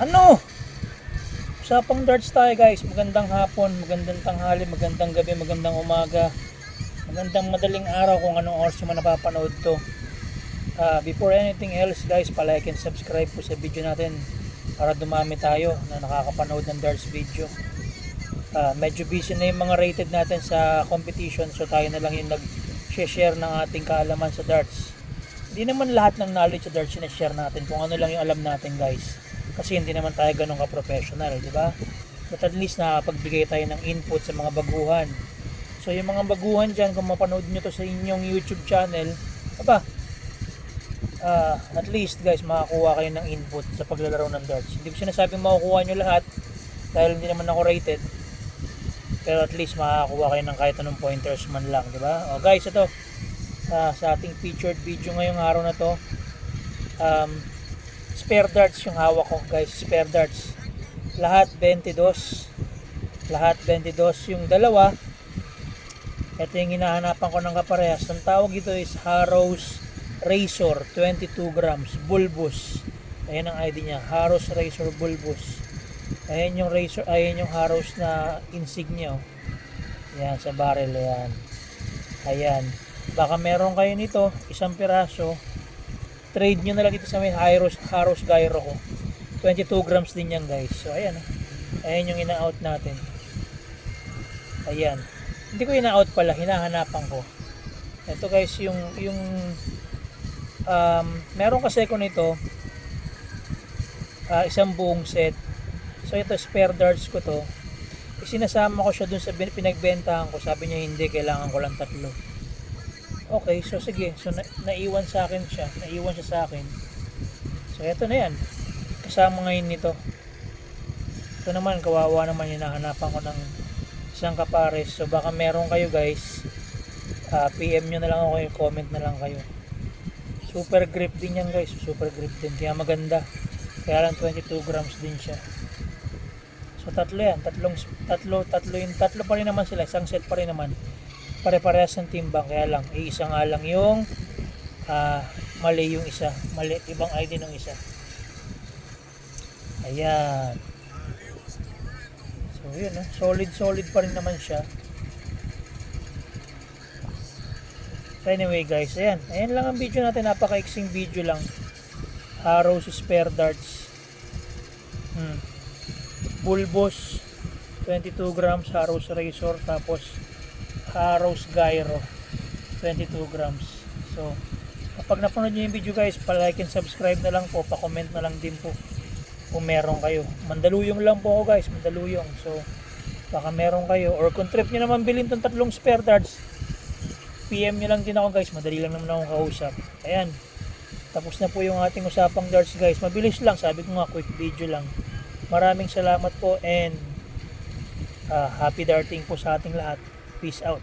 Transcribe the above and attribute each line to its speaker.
Speaker 1: Ano? Usapang darts tayo guys. Magandang hapon, magandang tanghali, magandang gabi, magandang umaga, magandang madaling araw kung anong oras nyo man napapanood to. Before anything else guys, palike and subscribe po sa video natin para dumami tayo na nakakapanood ng darts video. Medyo busy na yung mga rated natin sa competition, so tayo na lang yung nag-share ng ating kaalaman sa darts. Hindi naman lahat ng knowledge sa darts sinashare natin, kung ano lang yung alam natin guys. Kasi hindi naman tayo ganun ka-professional, di ba? But at least nakapagbigay tayo ng input sa mga baguhan. So yung mga baguhan dyan, kung mapanood nyo to sa inyong YouTube channel, at least guys, makakuha kayo ng input sa paglalaro ng darts. Hindi ko sinasabing makukuha nyo lahat, dahil hindi naman ako rated. Pero at least makakuha kayo ng kahit anong pointers man lang, di ba? O guys, ito, sa ating featured video ngayong araw na to, spare darts yung hawak ko guys, spare darts. Lahat 22. Lahat 22 yung dalawa. Ito yung hinahanapan ko ng kaparehas. Ang tawag ito is Harrows Razor 22 grams bulbous. Ayan ang ID niya, Harrows Razor bulbous. Ayan yung razor, ayan yung Harrows na insignia. Ayan sa barrel, ayan. Ayan. Baka meron kayo nito, isang piraso. Trade nyo na lang dito sa may Harrows Gyro ko. 22 grams din yan guys. So ayan. Ayan yung ina-out natin. Ayan. Hindi ko ina-out pala, hinahanapan ko. Ito guys yung meron kasi ko nito isang buong set. So ito spare darts ko to. Sinasama ko siya dun sa pinagbentahan ko. Sabi niya hindi, kailangan ko lang 3. Okay, so sige. So naiwan sa akin siya. Naiwan siya sa akin. So ito na yan. Kasama ngayon nito. Ito naman, kawawa naman, hinahanapan ko ng isang kapares. So baka meron kayo guys. PM nyo na lang ako, comment na lang kayo. Super grip din yan guys. Super grip din. Kaya maganda. Kaya lang 22 grams din siya. So tatlo yan. Tatlo pa rin naman sila. Isang set pa rin naman. Pare-parehas ng timbang, kaya lang isa nga lang yung mali yung isa, mali, ibang ID ng isa. Ayan. So yun, solid pa rin naman siya. So anyway guys, ayan lang ang video natin, napaka-exing video lang. Harrows spare darts bulbous 22 grams Harrows Razor, tapos Harrows Gyro 22 grams. So kapag napanood nyo yung video guys, pa-like and subscribe na lang po, pa-comment na lang din po kung meron kayo. Mandaluyong lang po ako guys, mandaluyong. So baka meron kayo, or kung trip nyo naman bilhin tong 3 spare darts, PM nyo lang din ako guys, madali lang naman akong kausap. Ayan, tapos na po yung ating usapang darts guys. Mabilis lang, sabi ko nga, quick video lang. Maraming salamat po and happy darting po sa ating lahat. Peace out.